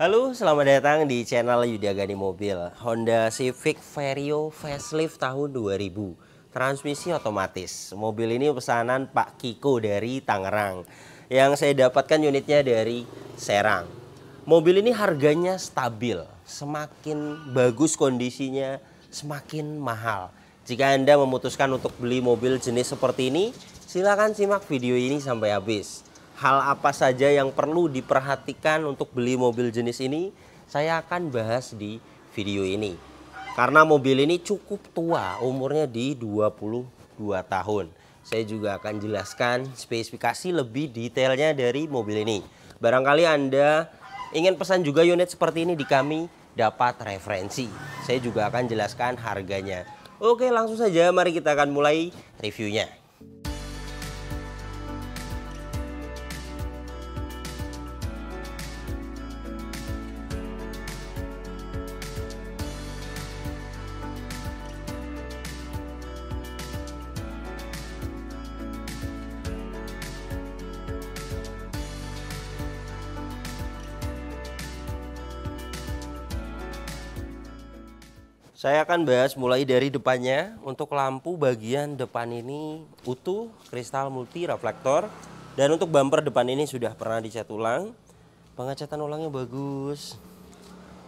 Halo, selamat datang di channel Yuda Gani Mobil. Honda Civic Vario facelift tahun 2000. Transmisi otomatis. Mobil ini pesanan Pak Kiko dari Tangerang. Yang saya dapatkan unitnya dari Serang. Mobil ini harganya stabil. Semakin bagus kondisinya, semakin mahal. Jika Anda memutuskan untuk beli mobil jenis seperti ini, silakan simak video ini sampai habis. Hal apa saja yang perlu diperhatikan untuk beli mobil jenis ini, saya akan bahas di video ini. Karena mobil ini cukup tua, umurnya di 22 tahun. Saya juga akan jelaskan spesifikasi lebih detailnya dari mobil ini. Barangkali Anda ingin pesan juga unit seperti ini di kami, dapat referensi. Saya juga akan jelaskan harganya. Oke, langsung saja mari kita akan mulai reviewnya. Saya akan bahas mulai dari depannya. Untuk lampu bagian depan ini utuh, kristal multi reflektor. Dan untuk bumper depan ini sudah pernah dicat ulang. Pengecatan ulangnya bagus.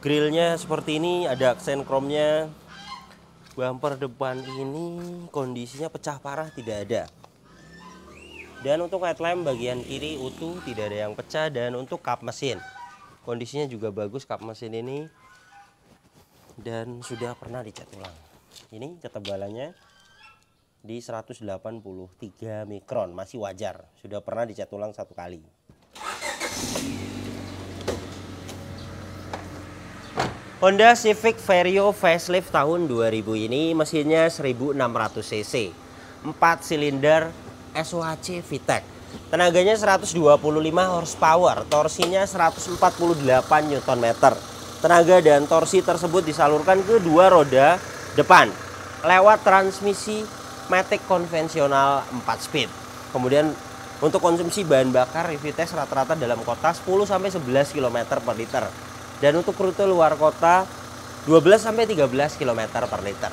Grillnya seperti ini, ada aksen chrome-nya. Bumper depan ini kondisinya pecah parah, tidak ada. Dan untuk headlamp bagian kiri utuh, tidak ada yang pecah. Dan untuk kap mesin, kondisinya juga bagus kap mesin ini. Dan sudah pernah dicat ulang. Ini ketebalannya di 183 mikron, masih wajar. Sudah pernah dicat ulang satu kali. Honda Civic Vario facelift tahun 2000 ini mesinnya 1600 cc, 4 silinder SOHC VTEC. Tenaganya 125 horsepower, torsinya 148 Nm. Tenaga dan torsi tersebut disalurkan ke dua roda depan lewat transmisi matic konvensional 4 speed. Kemudian untuk konsumsi bahan bakar review test rata-rata dalam kota 10-11 km per liter. Dan untuk rute luar kota 12-13 km per liter.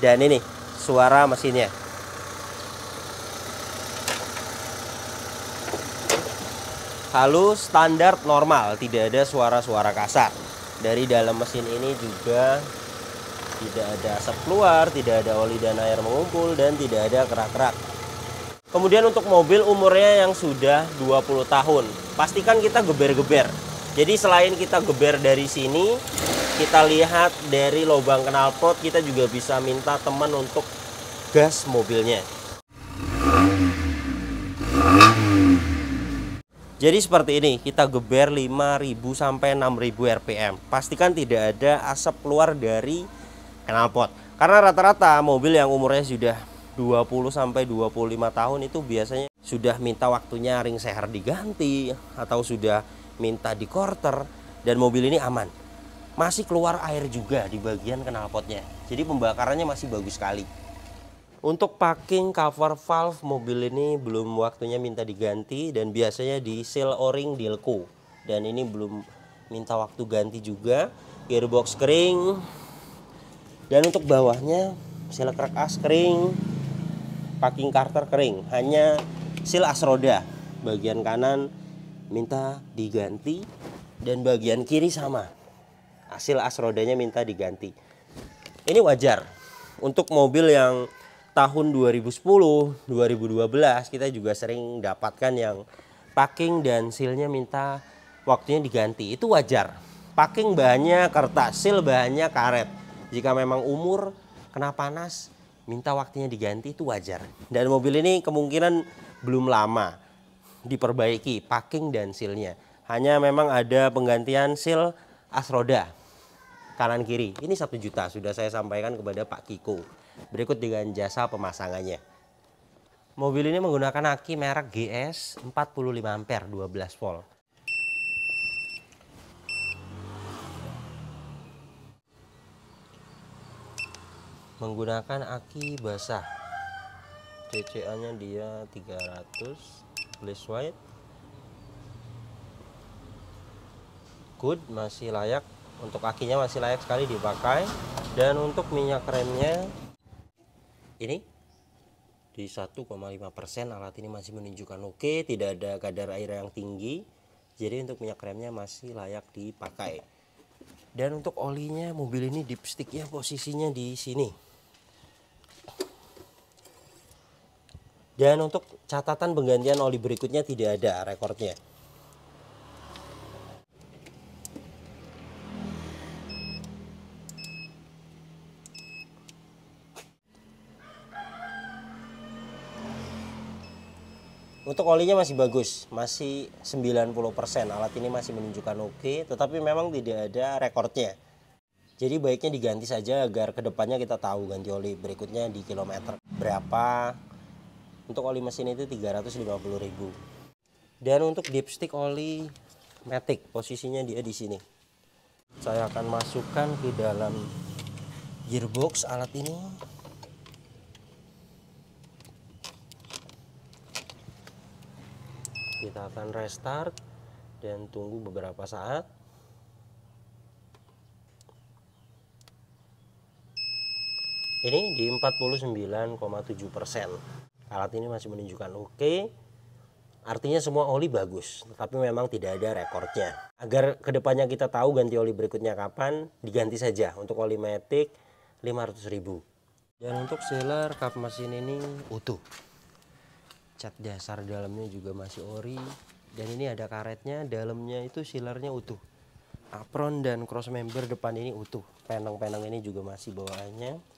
Dan ini suara mesinnya. Halus, standar, normal, tidak ada suara-suara kasar. Dari dalam mesin ini juga tidak ada asap keluar, tidak ada oli dan air mengumpul, dan tidak ada kerak-kerak. Kemudian untuk mobil umurnya yang sudah 20 tahun, pastikan kita geber-geber. Jadi selain kita geber dari sini, kita lihat dari lubang knalpot, kita juga bisa minta teman untuk gas mobilnya. Jadi seperti ini, kita geber 5.000 sampai 6.000 rpm. Pastikan tidak ada asap keluar dari knalpot. Karena rata-rata mobil yang umurnya sudah 20 sampai 25 tahun itu biasanya sudah minta waktunya ring seher diganti atau sudah minta di quarter, dan mobil ini aman. Masih keluar air juga di bagian knalpotnya. Jadi pembakarannya masih bagus sekali. Untuk packing cover valve mobil ini belum waktunya minta diganti, dan biasanya di seal o-ring Dilco. Dan ini belum minta waktu ganti juga. Gearbox kering. Dan untuk bawahnya seal crack as kering. Packing carter kering. Hanya seal as roda. Bagian kanan minta diganti, dan bagian kiri sama. Seal as rodanya minta diganti. Ini wajar. Untuk mobil yang tahun 2010, 2012 kita juga sering dapatkan yang packing dan sealnya minta waktunya diganti. Itu wajar. Packing bahannya kertas, seal bahannya karet. Jika memang umur kena panas, minta waktunya diganti, itu wajar. Dan mobil ini kemungkinan belum lama diperbaiki packing dan sealnya. Hanya memang ada penggantian seal as roda kanan kiri. Ini 1 juta sudah saya sampaikan kepada Pak Kiko. Berikut dengan jasa pemasangannya. Mobil ini menggunakan aki merek GS 45 ampere 12 volt. Menggunakan aki basah. CCA-nya dia 300, glass white. good, masih layak. Untuk akinya masih layak sekali dipakai. Dan untuk minyak remnya ini di 1,5%. Alat ini masih menunjukkan oke, tidak ada kadar air yang tinggi. Jadi untuk minyak remnya masih layak dipakai. Dan untuk olinya, mobil ini dipsticknya posisinya di sini. Dan untuk catatan penggantian oli berikutnya tidak ada rekornya. Untuk olinya masih bagus, masih 90%. Alat ini masih menunjukkan oke, tetapi memang tidak ada rekornya. Jadi baiknya diganti saja agar kedepannya kita tahu ganti oli berikutnya di kilometer berapa. Untuk oli mesin itu 350.000. Dan untuk dipstick oli Matic, posisinya dia di sini. Saya akan masukkan ke dalam gearbox alat ini. Kita akan restart dan tunggu beberapa saat. Ini di 49,7%. Alat ini masih menunjukkan oke. Artinya semua oli bagus, tetapi memang tidak ada rekornya. Agar kedepannya kita tahu ganti oli berikutnya kapan, diganti saja. Untuk oli Matic 500.000. Dan untuk sealer kap mesin ini utuh. Cat dasar dalamnya juga masih ori. Dan ini ada karetnya, dalamnya itu sealernya utuh. Apron dan cross member depan ini utuh. Penang-penang ini juga masih bawaannya.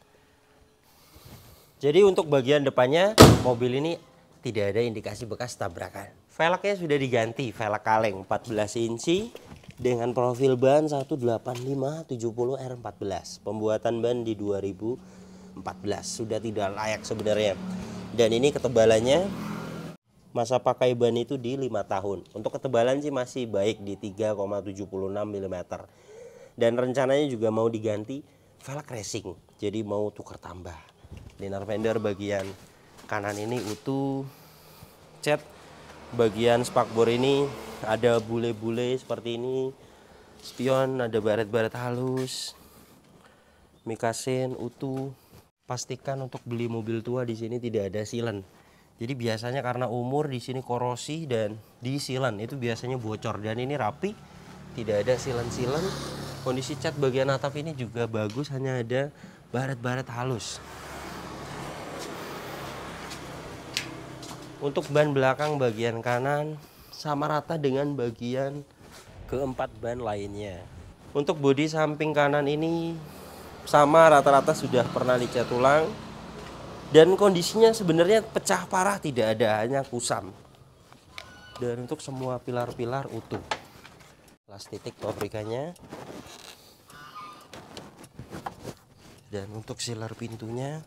Jadi untuk bagian depannya mobil ini tidak ada indikasi bekas tabrakan. Velgnya sudah diganti, velg kaleng 14 inci dengan profil ban 185/70R14. Pembuatan ban di 2014, sudah tidak layak sebenarnya. Dan ini ketebalannya, masa pakai ban itu di 5 tahun. Untuk ketebalan sih masih baik di 3,76 mm. Dan rencananya juga mau diganti velg racing, jadi mau tukar tambah. Liner fender bagian kanan ini utuh. Cat bagian spakbor ini ada bule-bule seperti ini. Spion ada baret-baret halus. Mikasin utuh. Pastikan untuk beli mobil tua di sini tidak ada silen. Jadi biasanya karena umur di sini korosi dan di silen itu biasanya bocor, dan ini rapi, tidak ada silen-silen. Kondisi cat bagian atap ini juga bagus, hanya ada baret-baret halus. Untuk ban belakang bagian kanan sama rata dengan bagian keempat ban lainnya. Untuk bodi samping kanan ini sama rata-rata sudah pernah dicat ulang. Dan kondisinya sebenarnya pecah parah tidak ada, hanya kusam. Dan untuk semua pilar-pilar utuh. Las titik pabrikannya. Dan untuk sealer pintunya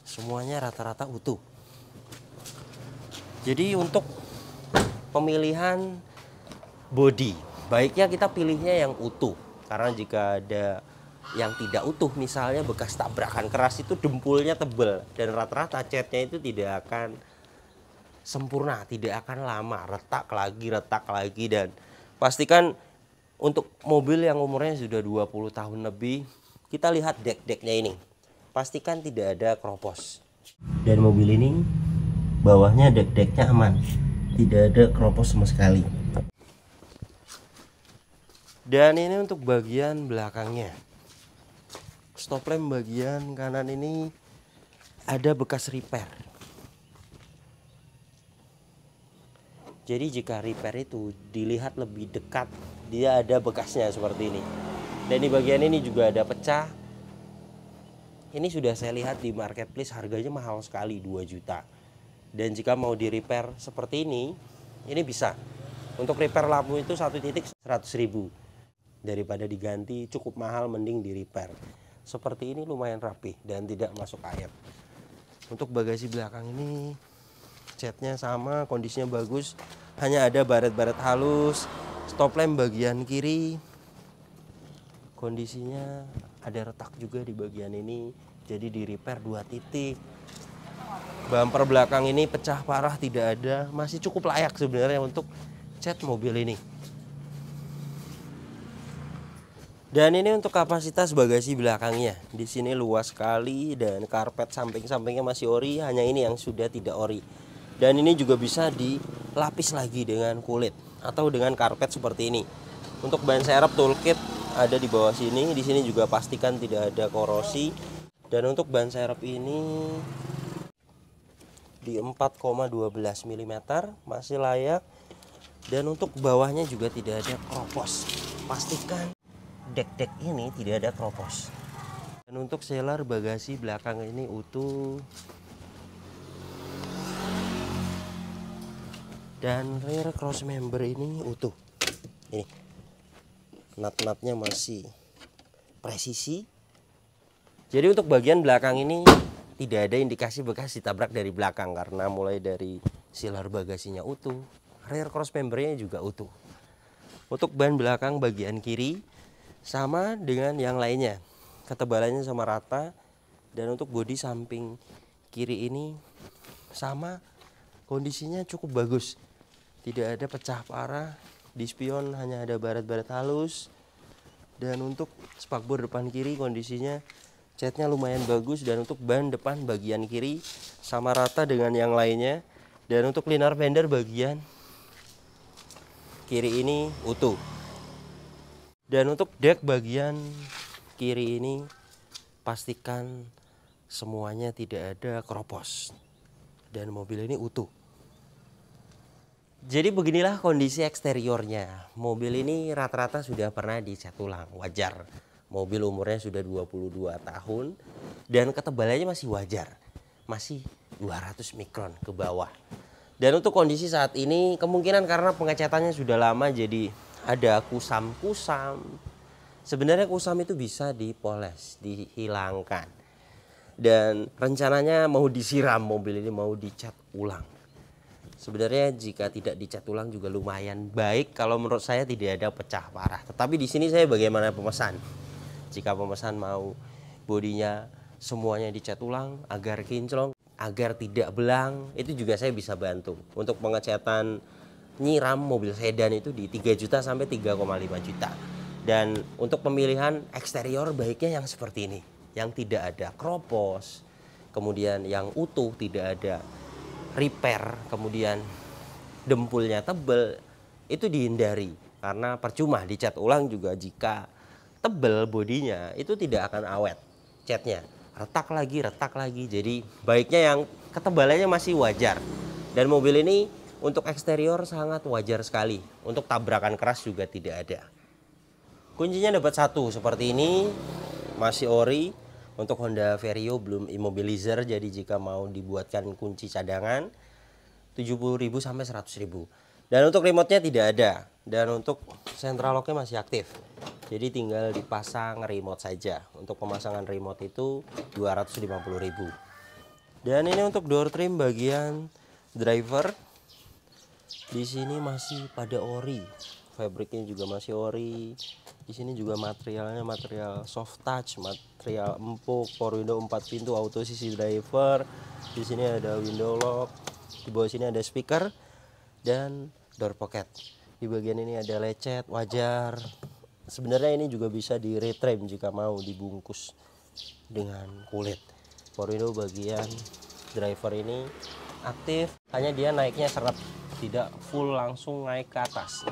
semuanya rata-rata utuh. Jadi untuk pemilihan bodi, baiknya kita pilihnya yang utuh. Karena jika ada yang tidak utuh, misalnya bekas tabrakan keras, itu dempulnya tebal. Dan rata-rata catnya itu tidak akan sempurna, tidak akan lama. Retak lagi. Dan pastikan untuk mobil yang umurnya sudah 20 tahun lebih, kita lihat dek-deknya ini. Pastikan tidak ada keropos. Dan mobil ini bawahnya dek-deknya aman, tidak ada keropos sama sekali. Dan ini untuk bagian belakangnya. Stop lamp bagian kanan ini ada bekas repair. Jadi jika repair itu dilihat lebih dekat, dia ada bekasnya seperti ini. Dan di bagian ini juga ada pecah. Ini sudah saya lihat di marketplace, harganya mahal sekali, 2 juta. Dan jika mau di repair seperti ini bisa. Untuk repair lampu itu 1 titik 100.000. Daripada diganti cukup mahal, mending di repair. Seperti ini lumayan rapi dan tidak masuk air. Untuk bagasi belakang ini catnya sama, kondisinya bagus. Hanya ada baret-baret halus. Stop lamp bagian kiri, kondisinya ada retak juga di bagian ini. Jadi di repair 2 titik. Bumper belakang ini pecah parah tidak ada, masih cukup layak sebenarnya untuk cat mobil ini. Dan ini untuk kapasitas bagasi belakangnya. Di sini luas sekali dan karpet samping-sampingnya masih ori, hanya ini yang sudah tidak ori. Dan ini juga bisa dilapis lagi dengan kulit atau dengan karpet seperti ini. Untuk ban serep toolkit ada di bawah sini. Di sini juga pastikan tidak ada korosi. Dan untuk ban serep ini di 4,12 mm masih layak. Dan untuk bawahnya juga tidak ada kropos. Pastikan dek-dek ini tidak ada kropos. Dan untuk selar bagasi belakang ini utuh. Dan rear cross member ini utuh. Ini nut-nutnya masih presisi. Jadi untuk bagian belakang ini tidak ada indikasi bekas ditabrak dari belakang, karena mulai dari selar bagasinya utuh, rear cross membernya juga utuh. Untuk ban belakang bagian kiri sama dengan yang lainnya, ketebalannya sama rata. Dan untuk bodi samping kiri ini sama, kondisinya cukup bagus, tidak ada pecah parah. Di spion hanya ada baret-baret halus. Dan untuk spakbor depan kiri kondisinya catnya lumayan bagus. Dan untuk ban depan bagian kiri sama rata dengan yang lainnya. Dan untuk linear fender bagian kiri ini utuh. Dan untuk dek bagian kiri ini pastikan semuanya tidak ada kropos. Dan mobil ini utuh. Jadi beginilah kondisi eksteriornya. Mobil ini rata-rata sudah pernah dicat ulang, wajar. Mobil umurnya sudah 22 tahun dan ketebalannya masih wajar. Masih 200 mikron ke bawah. Dan untuk kondisi saat ini kemungkinan karena pengecatannya sudah lama jadi ada kusam-kusam. Sebenarnya kusam itu bisa dipoles, dihilangkan. Dan rencananya mau disiram, mobil ini mau dicat ulang. Sebenarnya jika tidak dicat ulang juga lumayan baik, kalau menurut saya tidak ada pecah parah. Tetapi di sini saya bagaimana pemesan. Jika pemesan mau bodinya semuanya dicat ulang agar kinclong, agar tidak belang, itu juga saya bisa bantu. Untuk pengecatan nyiram mobil sedan itu di 3 juta sampai 3,5 juta. Dan untuk pemilihan eksterior baiknya yang seperti ini, yang tidak ada kropos, kemudian yang utuh, tidak ada repair, kemudian dempulnya tebel, itu dihindari. Karena percuma dicat ulang juga jika tebel bodinya, itu tidak akan awet catnya. Retak lagi. Jadi baiknya yang ketebalannya masih wajar. Dan mobil ini untuk eksterior sangat wajar sekali. Untuk tabrakan keras juga tidak ada. Kuncinya dapat satu seperti ini, masih ori. Untuk Honda Vario belum immobilizer, jadi jika mau dibuatkan kunci cadangan 70.000 sampai 100.000. Dan untuk remote-nya tidak ada. Dan untuk central lock-nya masih aktif. Jadi tinggal dipasang remote saja. Untuk pemasangan remote itu 250.000. Dan ini untuk door trim bagian driver. Di sini masih pada ori. Fabriknya juga masih ori. Di sini juga materialnya material soft touch, material empuk, power window 4 pintu, auto sisi driver. Di sini ada window lock. Di bawah sini ada speaker dan door pocket. Di bagian ini ada lecet, wajar. Sebenarnya ini juga bisa di retrim jika mau dibungkus dengan kulit. Power window bagian driver ini aktif, hanya dia naiknya seret, tidak full langsung naik ke atas.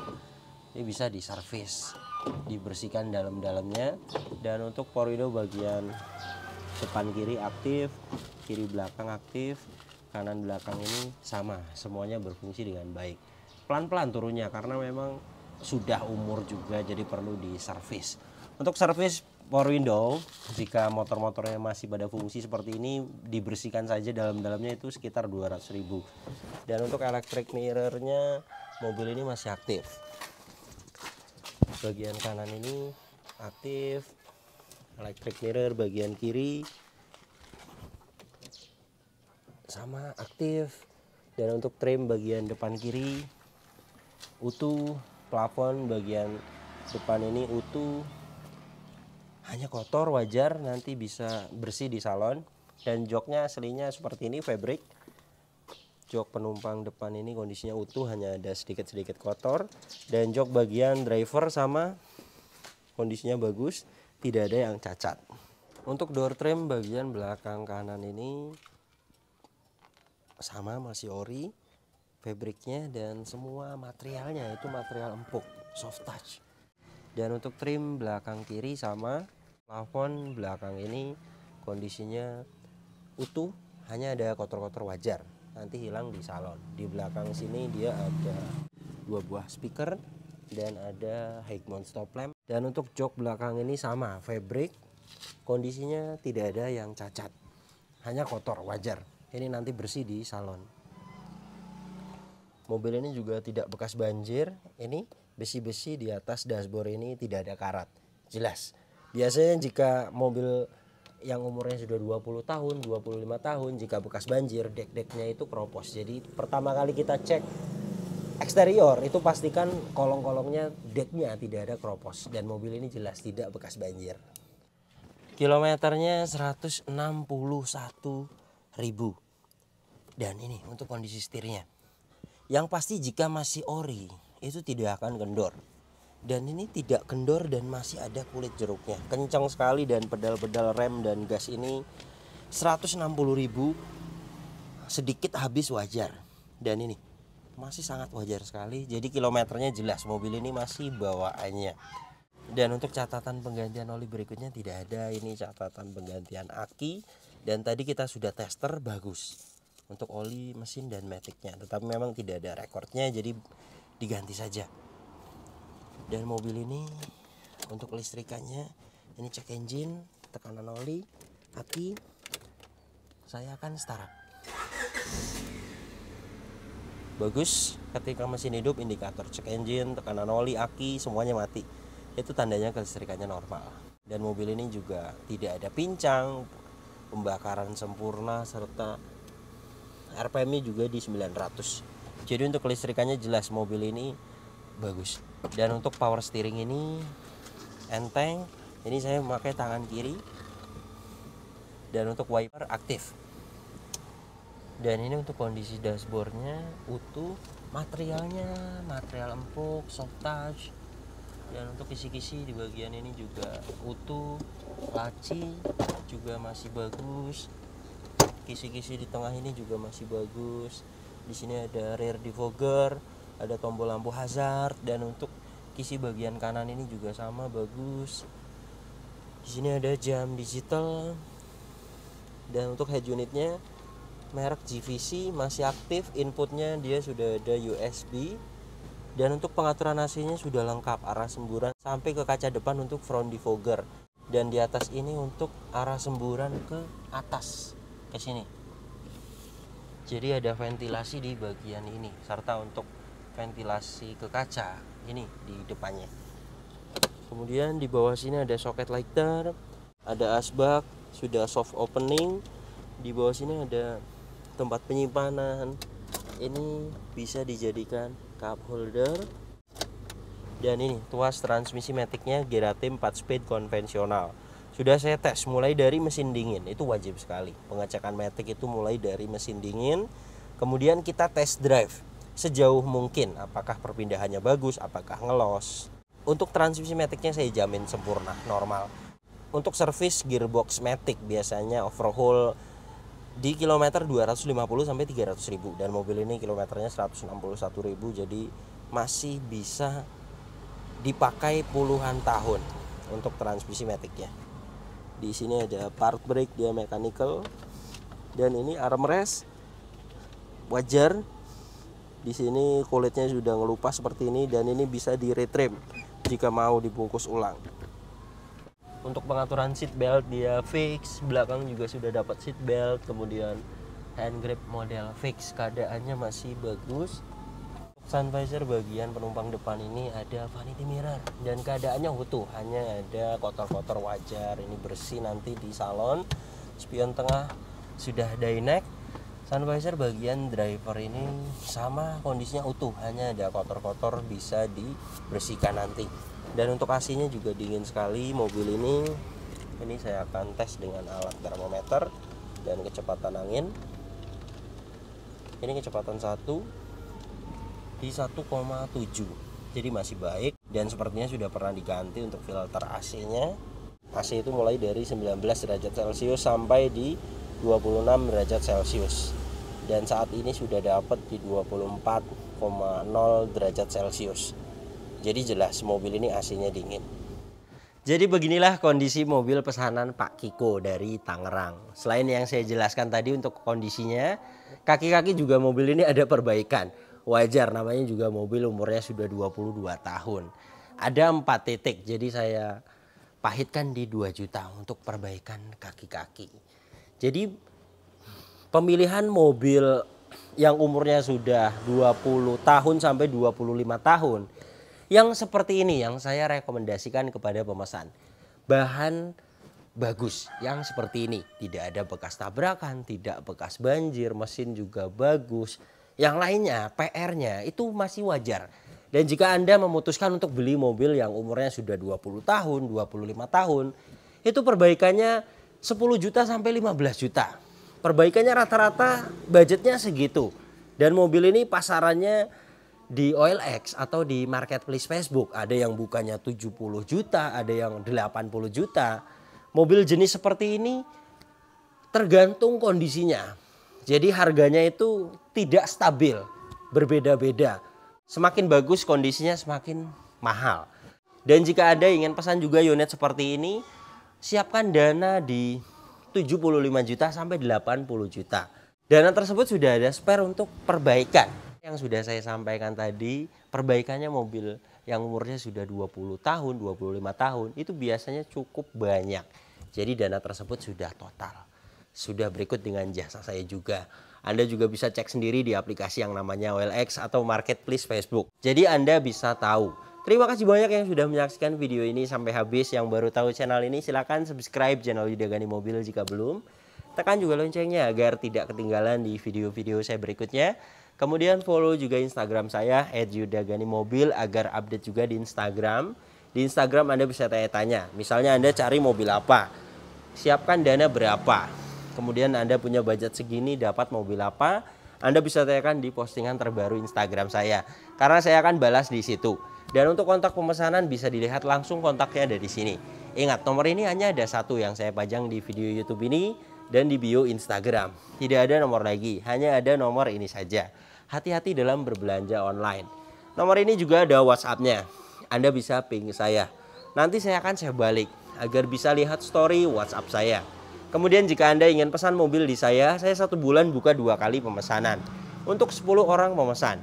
Ini bisa diservis, dibersihkan dalam-dalamnya. Dan untuk power window bagian depan kiri aktif, kiri belakang aktif, kanan belakang ini sama, semuanya berfungsi dengan baik. Pelan-pelan turunnya karena memang sudah umur juga, jadi perlu diservis. Untuk servis power window, jika motor-motornya masih pada fungsi seperti ini, dibersihkan saja dalam-dalamnya itu sekitar 200.000. Dan untuk electric mirrornya mobil ini masih aktif. Bagian kanan ini aktif, electric mirror bagian kiri sama aktif. Dan untuk trim bagian depan kiri utuh, plafon bagian depan ini utuh, hanya kotor wajar, nanti bisa bersih di salon. Dan joknya aslinya seperti ini, fabric. Jok penumpang depan ini kondisinya utuh, hanya ada sedikit-sedikit kotor. Dan jok bagian driver sama kondisinya bagus, tidak ada yang cacat. Untuk door trim bagian belakang kanan ini sama, masih ori fabriknya, dan semua materialnya itu material empuk, soft touch. Dan untuk trim belakang kiri sama, plafon belakang ini kondisinya utuh, hanya ada kotor-kotor wajar, nanti hilang di salon. Di belakang sini dia ada 2 buah speaker dan ada high mount stop lamp. Dan untuk jok belakang ini sama, fabric, kondisinya tidak ada yang cacat, hanya kotor wajar. Ini nanti bersih di salon. Mobil ini juga tidak bekas banjir. Ini besi-besi di atas dashboard ini tidak ada karat, jelas. Biasanya jika mobil yang umurnya sudah 20 tahun, 25 tahun, jika bekas banjir, dek-deknya itu keropos. Jadi pertama kali kita cek eksterior itu pastikan kolong-kolongnya, deknya tidak ada keropos. Dan mobil ini jelas tidak bekas banjir. Kilometernya 161.000. Dan ini untuk kondisi setirnya. Yang pasti jika masih ori itu tidak akan kendor. Dan ini tidak kendor dan masih ada kulit jeruknya. Kencang sekali, dan pedal-pedal rem dan gas ini 160.000, sedikit habis wajar. Dan ini masih sangat wajar sekali. Jadi kilometernya jelas, mobil ini masih bawaannya. Dan untuk catatan penggantian oli berikutnya tidak ada. Ini catatan penggantian aki. Dan tadi kita sudah tester, bagus untuk oli, mesin, dan maticnya. Tetapi memang tidak ada rekornya, jadi diganti saja. Dan mobil ini untuk listrikannya, ini cek engine, tekanan oli, aki. Saya akan startup. Bagus, ketika mesin hidup, indikator cek engine, tekanan oli, aki, semuanya mati. Itu tandanya kelistrikannya normal. Dan mobil ini juga tidak ada pincang, pembakaran sempurna, serta RPM-nya juga di 900. Jadi untuk kelistrikannya jelas, mobil ini bagus. Dan untuk power steering ini enteng. Ini saya memakai tangan kiri. Dan untuk wiper aktif. Dan ini untuk kondisi dashboardnya utuh, materialnya material empuk, soft touch. Dan untuk kisi-kisi di bagian ini juga utuh, laci juga masih bagus. Kisi-kisi di tengah ini juga masih bagus. Di sini ada rear defogger, ada tombol lampu hazard, dan untuk kisi bagian kanan ini juga sama, bagus. Di sini ada jam digital. Dan untuk head unitnya merek GVC masih aktif, inputnya dia sudah ada USB. Dan untuk pengaturan AC-nya sudah lengkap, arah semburan sampai ke kaca depan untuk front defogger. Dan di atas ini untuk arah semburan ke atas, ke sini. Jadi ada ventilasi di bagian ini, serta untuk ventilasi ke kaca ini di depannya. Kemudian di bawah sini ada soket lighter, ada asbak, sudah soft opening. Di bawah sini ada tempat penyimpanan. Ini bisa dijadikan cup holder. Dan ini tuas transmisi maticnya Geratim 4 speed konvensional. Sudah saya tes mulai dari mesin dingin, itu wajib sekali. Pengecekan matic itu mulai dari mesin dingin. Kemudian kita test drive sejauh mungkin, apakah perpindahannya bagus, apakah ngelos. Untuk transmisi maticnya saya jamin sempurna, normal. Untuk servis gearbox matic biasanya overhaul di kilometer 250 sampai 300.000, dan mobil ini kilometernya 161.000, jadi masih bisa dipakai puluhan tahun untuk transmisi maticnya. Di sini ada part brake, dia mechanical. Dan ini armrest wajar. Di sini kulitnya sudah ngelupas seperti ini, dan ini bisa di retrim jika mau dibungkus ulang. Untuk pengaturan seat belt dia fix, belakang juga sudah dapat seat belt, kemudian hand grip model fix, keadaannya masih bagus. Sun visor bagian penumpang depan ini ada vanity mirror dan keadaannya utuh, hanya ada kotor-kotor wajar. Ini bersih nanti di salon. Spion tengah sudah dynex. Sun visor bagian driver ini sama, kondisinya utuh, hanya ada kotor-kotor, bisa dibersihkan nanti. Dan untuk AC-nya juga dingin sekali mobil ini. Ini saya akan tes dengan alat termometer dan kecepatan angin. Ini kecepatan 1 di 1,7. Jadi masih baik dan sepertinya sudah pernah diganti untuk filter AC-nya. AC itu mulai dari 19 derajat Celcius sampai di 26 derajat Celcius. Dan saat ini sudah dapat di 24,0 derajat Celcius. Jadi jelas mobil ini AC-nya dingin. Jadi beginilah kondisi mobil pesanan Pak Kiko dari Tangerang. Selain yang saya jelaskan tadi untuk kondisinya, kaki-kaki juga mobil ini ada perbaikan. Wajar, namanya juga mobil umurnya sudah 22 tahun. Ada 4 titik, jadi saya pahitkan di 2 juta untuk perbaikan kaki-kaki. Jadi pemilihan mobil yang umurnya sudah 20 tahun sampai 25 tahun, yang seperti ini yang saya rekomendasikan kepada pemesan. Bahan bagus yang seperti ini, tidak ada bekas tabrakan, tidak bekas banjir, mesin juga bagus. Yang lainnya PR-nya itu masih wajar. Dan jika Anda memutuskan untuk beli mobil yang umurnya sudah 20 tahun, 25 tahun, itu perbaikannya 10 juta sampai 15 juta. Perbaikannya rata-rata budgetnya segitu. Dan mobil ini pasarannya di OLX atau di marketplace Facebook, ada yang bukannya 70 juta, ada yang 80 juta. Mobil jenis seperti ini tergantung kondisinya. Jadi harganya itu tidak stabil, berbeda-beda. Semakin bagus kondisinya semakin mahal. Dan jika Anda ingin pesan juga unit seperti ini, siapkan dana di 75 juta sampai 80 juta. Dana tersebut sudah ada spare untuk perbaikan. Yang sudah saya sampaikan tadi, perbaikannya mobil yang umurnya sudah 20 tahun, 25 tahun, itu biasanya cukup banyak. Jadi dana tersebut sudah total. Sudah berikut dengan jasa saya juga. Anda juga bisa cek sendiri di aplikasi yang namanya OLX atau Marketplace Facebook. Jadi Anda bisa tahu. Terima kasih banyak yang sudah menyaksikan video ini sampai habis. Yang baru tahu channel ini silahkan subscribe channel Yuda Gani Mobil jika belum. Tekan juga loncengnya agar tidak ketinggalan di video-video saya berikutnya. Kemudian follow juga Instagram saya @yudaganimobil agar update juga di Instagram. Di Instagram Anda bisa tanya-tanya. Misalnya Anda cari mobil apa, siapkan dana berapa. Kemudian Anda punya budget segini dapat mobil apa, Anda bisa tanyakan di postingan terbaru Instagram saya. Karena saya akan balas di situ. Dan untuk kontak pemesanan bisa dilihat langsung kontaknya ada di sini. Ingat, nomor ini hanya ada satu yang saya pajang di video YouTube ini dan di bio Instagram. Tidak ada nomor lagi, hanya ada nomor ini saja. Hati-hati dalam berbelanja online. Nomor ini juga ada WhatsApp-nya. Anda bisa ping saya. Nanti saya akan balik agar bisa lihat story WhatsApp saya. Kemudian jika Anda ingin pesan mobil di saya 1 bulan buka 2 kali pemesanan untuk 10 orang pemesan.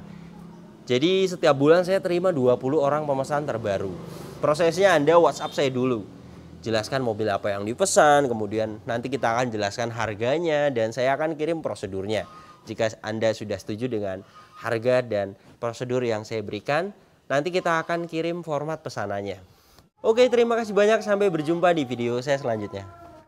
Jadi setiap bulan saya terima 20 orang pemesan terbaru. Prosesnya Anda WhatsApp saya dulu. Jelaskan mobil apa yang dipesan, kemudian nanti kita akan jelaskan harganya dan saya akan kirim prosedurnya. Jika Anda sudah setuju dengan harga dan prosedur yang saya berikan, nanti kita akan kirim format pesanannya. Oke, terima kasih banyak, sampai berjumpa di video saya selanjutnya.